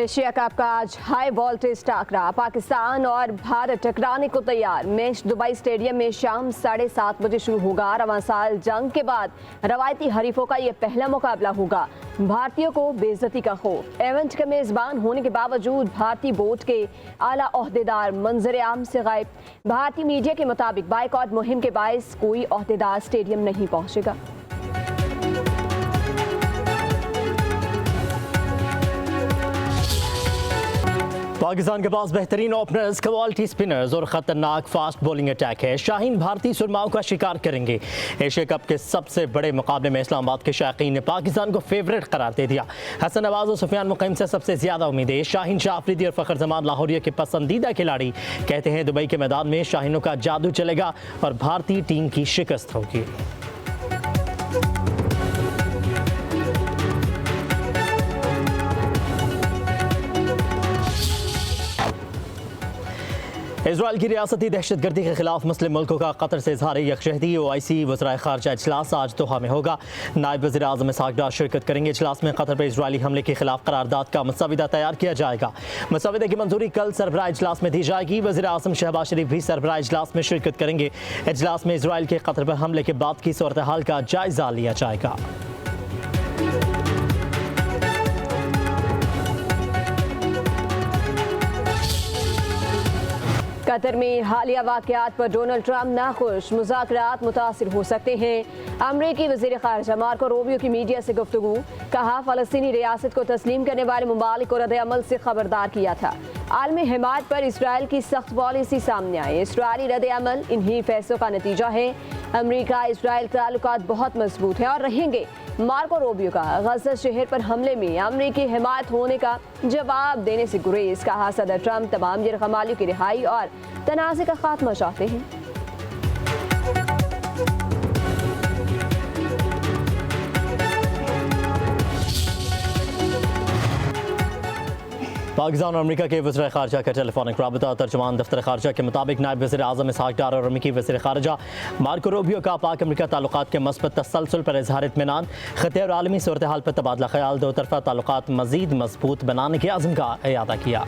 Asia cup का आज high voltage टाकरा, Pakistan और भारत टकराने को तैयार। मैच दुबई स्टेडियम में शाम 7:30 बजे शुरू होगा। रवां साल जंग के बाद रवायती हरीफों का यह पहला मुकाबला होगा। भारतीयों को बेइज्जती का खौफ। इवेंट के मेजबान होने के बावजूद भारतीय बोर्ड के आला ओहदेदार मंजर आम से गायब। भारतीय मीडिया के मुताबिक बाइकआउट मुहिम के बायस कोई ओहदेदार स्टेडियम नहीं पहुंचेगा। पाकिस्तान के पास बेहतरीन ओपनर्स, क्वालिटी स्पिनर्स और खतरनाक फास्ट बॉलिंग अटैक है। शाहीन भारतीय सुरमाओं का शिकार करेंगे। एशिया कप के सबसे बड़े मुकाबले में इस्लामाबाद के शायकीन ने पाकिस्तान को फेवरेट करार दे दिया। हसन नवाज और सुफियान मुकीम से सबसे ज्यादा उम्मीदें। शाहीन शाह अफरीदी और फखर जमान लाहौरिया के पसंदीदा खिलाड़ी। कहते हैं दुबई के मैदान में शाहीनों का जादू चलेगा और भारतीय टीम की शिकस्त होगी। इजराइल की रियासती दहशतगर्दी के खिलाफ मुस्लिम मुल्कों का कतर से इजहार यकजहती। OIC वज़राए ख़ारजा इजलास आज दोहा में होगा। नायब वज़ीर आज़म इसहाक़ डार शिरकत करेंगे। इजलास में कतर पर इजरायली हमले के खिलाफ करारदाद का मसवदा तैयार किया जाएगा। मसवदे की मंजूरी कल सरबराह इजलास में दी जाएगी। वज़ीर आज़म शहबाज शरीफ भी सरबराह इजलास में शिरकत करेंगे। इजलास में इजराइल के कतर पर हमले के बाद की सूरत हाल का जायजा लिया जाएगा। कतर में हालिया वाक़यात पर डोनाल्ड ट्रंप नाखुश। मुज़ाकरात मुतासिर हो सकते हैं। अमरीकी वज़ीर ख़ारजा मार्को रूबियो की मीडिया से गुफ्तगू। कहा फ़लस्तीनी रियासत को तस्लीम करने वाले मुमालिक को रद्द-ए-अमल से खबरदार किया था। आलमी हिमायत पर इसराइल की सख्त पॉलिसी सामने आई। इसराइली रद्द-ए-अमल इन्हीं फैसलों का नतीजा है। अमरीका इसराइल ताल्लुकात बहुत मजबूत हैं और रहेंगे। मार्को रूबियो का गज़ा शहर पर हमले में अमरीकी हिमायत होने का जवाब देने से गुरेज। कहा सदर ट्रंप तमाम यरगमालियों की रिहाई और तनाज़े का खात्मा चाहते हैं। पाकिस्तान और अमेरिका के वज़ीर ख़ारजा का टेलीफोनिक राबता। तर्जुमान दफ्तर ख़ारजा के मुताबिक नायब वज़ीर आज़म इसहाक़ डार और अमेरिकी वज़ीर ख़ारजा मार्को रूबियो का पाक अमेरिका ताल्लुकात के मस्बत तसलसल पर इज़हार इत्मीनान। ख़त्े और आलमी सूरत हाल पर तबादला ख्याल। दो तरफ़ा ताल्लुकात मज़ीद मजबूत बनाने के अज़्म का इयादा किया।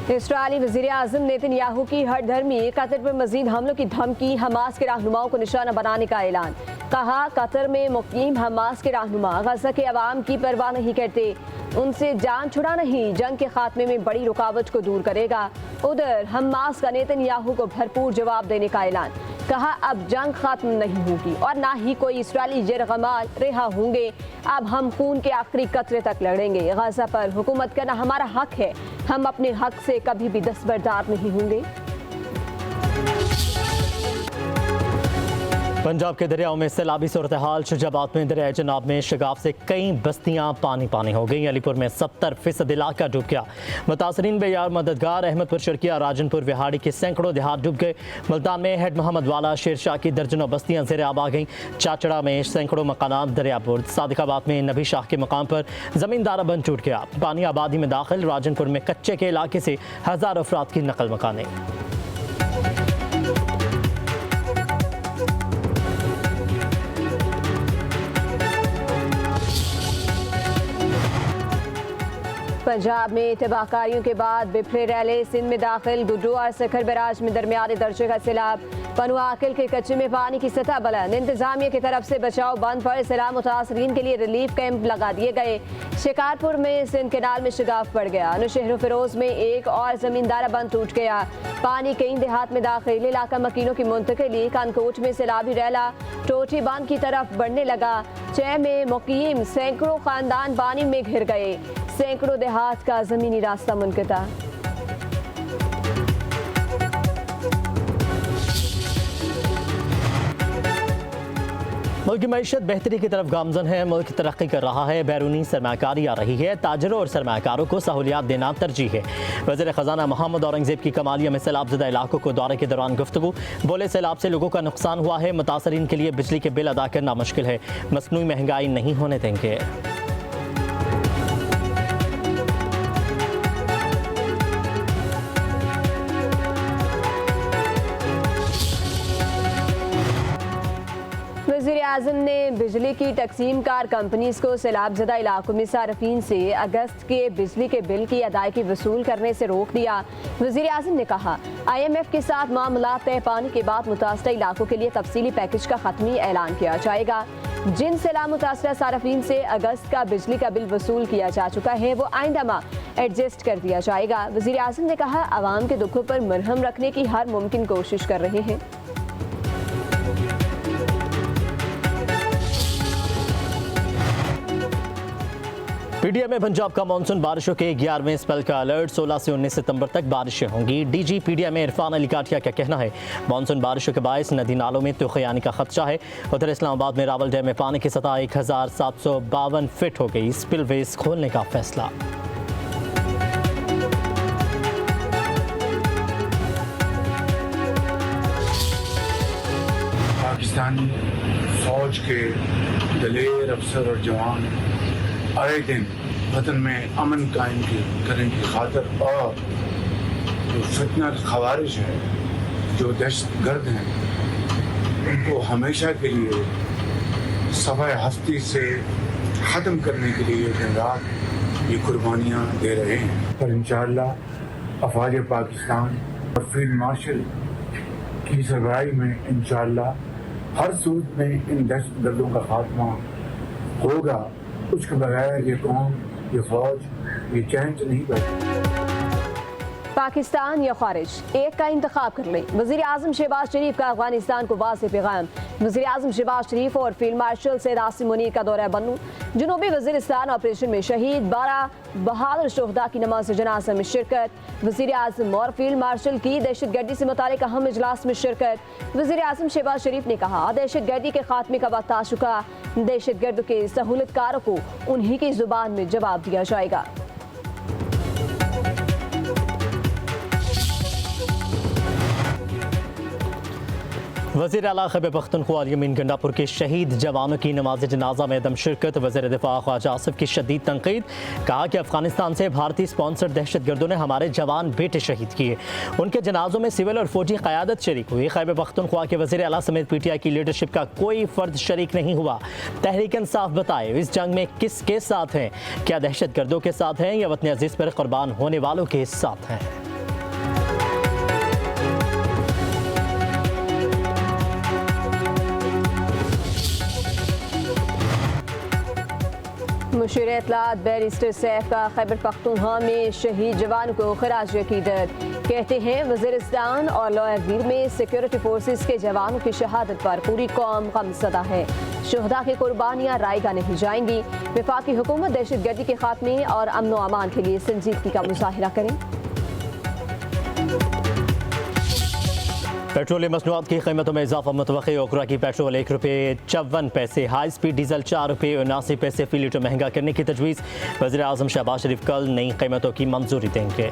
इस्राईली वज़ीर आज़म नेतन्याहू की हरधर्मी। कतर पर मजीद हमलों की धमकी। हमास के रहनुमाओं को निशाना बनाने का ऐलान। कहा कतर में मुकीम हमास के रहनुमा गज़ा के अवाम की परवाह नहीं करते। उनसे जान छुड़ा नहीं, जंग के खात्मे में बड़ी रुकावट को दूर करेगा। उधर हमास का नेतन्याहू को भरपूर जवाब देने का ऐलान। कहा अब जंग खत्म नहीं होगी और ना ही कोई इसराइली यरगमाल रिहा होंगे। अब हम खून के आखिरी कतरे तक लड़ेंगे। गज़ा पर हुकूमत करना हमारा हक है। हम अपने हक से कभी भी दस्तबरदार नहीं होंगे। पंजाब के दरियाओं में सैलाबी सूरत हाल। शुजाबाद में दरिया जनाब में शगाफ से कई बस्तियां पानी पानी हो गई। अलीपुर में 70% इलाका डूब गया। मुतासरीन बेयार मददगार। अहमदपुर शर्किया राजनपुर विहाड़ी के सैकड़ों देहात डूब गए। मुल्तान में हेड मोहम्मद वाला शेरशाह की दर्जनों बस्तियां ज़ेर आब आ गईं। चाचड़ा में सैकड़ों मकानात दरियापुर। सादिकाबाद में नबी शाह के मकाम पर ज़मींदारा बंद टूट गया। पानी आबादी में दाखिल। राजनपुर में कच्चे के इलाके से 1000 अफराद की नकल मकाने। पंजाब में तबाहकारियों के बाद बिफरे रैले सिंध में दाखिल। गुड्डू और सखर बैराज में दरमियाने दर्जे का सैलाब। पनुआकिल के कच्चे में पानी की सतह बुलंद। इंतजामिया की तरफ से बचाव बंद पर सैलाब मुतासरीन के लिए रिलीफ कैंप लगा दिए गए। शिकारपुर में सिंध केनाल में शगाफ पड़ गया। नौशहर फिरोज में एक और जमींदारा बंद टूट गया। पानी कई देहात में दाखिल। इलाका मकीनों की मुंतकिली। कानकोट में सैलाबी रैला टोटी बांध की तरफ बढ़ने लगा। चै में मुकीम सैकड़ों खानदान पानी में घिर गए। सैकड़ों देहात का जमीनी रास्ता मुनक़ता। मुल्क की मईशत बेहतरी की तरफ गामजन है। मुल्क तरक्की कर रहा है। बैरूनी सरमाकारी आ रही है। ताजरों और सरमाकारों को सहूलियात देना तरजीह है। वज़ीर ख़जाना मोहम्मद औरंगज़ेब की कमालिया में सैलाब ज़दा इलाकों को दौरे के दौरान गुफ्तगू। बोले सैलाब से लोगों का नुकसान हुआ है। मुतासरीन के लिए बिजली के बिल अदा करना मुश्किल है। मसनूई महंगाई नहीं होने देंगे। वज़ीर-ए-आज़म ने बिजली की तकसीम कार कंपनीज को सैलाबज़दा इलाकों में सार्फिन से अगस्त के बिजली के बिल की अदायगी वसूल करने से रोक दिया। वज़ीर-ए-आज़म ने कहा, IMF के साथ मामला तय पाने के बाद मुतासरा इलाकों के लिए तफसीली पैकेज का खत्मी ऐलान किया जाएगा। जिन सैलाब मुतासरा सार्फिन से अगस्त का बिजली का बिल वसूल किया जा चुका है वो आइंदा माह एडजस्ट कर दिया जाएगा। वज़ीर-ए-आज़म ने कहा, आवाम के दुखों पर मरहम रखने की हर मुमकिन कोशिश कर रहे हैं। पीडीएम में पंजाब का मानसून बारिशों के 11वें स्पेल का अलर्ट। 16 से 19 सितंबर तक बारिशें होंगी। डीजी पीडीएम में इरफान अली काठिया का कहना है, मानसून बारिशों के बायस नदी नालों में तूफ़ानी का खदशा है। उधर इस्लामाबाद में रावल डैम में पानी की सतह 1752 फीट हो गई। स्पिलवेज खोलने का फैसला। पाकिस्तानी फौज के दलेर अफसर और जवान आए दिन वतन में अमन कायम करने की खातिर और जो फितना खवारिश है, जो दहशत गर्द हैं, उनको हमेशा के लिए सफ़ाए हस्ती से ख़त्म करने के लिए दिन रात ये कुर्बानियाँ दे रहे हैं। पर इंशाअल्लाह अफवाज पाकिस्तान और फील्ड मार्शल की सरबराही में इंशाअल्लाह हर सूरत में इन दहशत गर्दों का खात्मा होगा। उसके बगैर ये कौम, ये फौज, ये चैन से नहीं बैठती। पाकिस्तान या खारिज, एक का इंतखाब कर लें। वज़ीर-ए-आज़म शहबाज शरीफ का अफगानिस्तान को वाज़ेह पैगाम। वज़ीर-ए-आज़म शहबाज शरीफ और फील्ड मार्शल सैयद आसिम मुनीर का दौरा बन्नू। जनूबी वज़ीरिस्तान ऑपरेशन में शहीद 12 बहादुर शोहदा की नमाज जनाज़ा में शिरकत। वज़ीर-ए-आज़म और फील्ड मार्शल की दहशतगर्दी से मुतालिक अहम इजलास में शिरकत। वज़ीर-ए-आज़म शहबाज शरीफ ने कहा, दहशतगर्दी के खात्मे का वक्त आ चुका। दहशतगर्द के सहूलतकारों को उन्हीं की जुबान में जवाब दिया जाएगा। वज़ीर आला खैबर पख्तूनख्वा यमीन गंडापुर के शहीद जवानों की नमाज जनाजा में दम शिरकत। वज़ीर दिफा ख्वाजा आसिफ की शदीद तनकीद। कहा कि अफगानिस्तान से भारतीय स्पॉन्सर्ड दहशतगर्दों ने हमारे जवान बेटे शहीद किए। उनके जनाजों में सिविल और फौजी क़यादत शरीक हुई। खैबर पख्तूनख्वा के वज़ीर आला समेत PTI की लीडरशिप का कोई फ़र्द शरीक नहीं हुआ। तहरीक इंसाफ बताए, इस जंग में किसके साथ हैं? क्या दहशतगर्दों के साथ हैं या वतन अज़ीज़ पर कुर्बान होने वालों के साथ हैं? मुशीर इत्तलात बैरिस्टर सैफ का खैबर पख्तूनख्वा में शहीद जवान को खराज अकीदत। कहते हैं, वज़ीरिस्तान और लॉयरवीर में सिक्योरिटी फोर्सेस के जवानों की शहादत पर पूरी कौम गमज़दा है। शुहदा की कुर्बानियाँ रायगा नहीं जाएंगी। वफाकी हुकूमत दहशतगर्दी के खात्मे और अमन व अमान के लिए संजीदगी का मुजाहिरा करें। पेट्रोलियम मसनूआत की कीमतों में इजाफा मुतवक्की। ओकरा की पेट्रोल ₹1.54, हाई स्पीड डीजल ₹4.79 फी लीटर महंगा करने की तजवीज़। वज़ीर आज़म शहबाज शरीफ कल नई कीमतों की मंजूरी देंगे।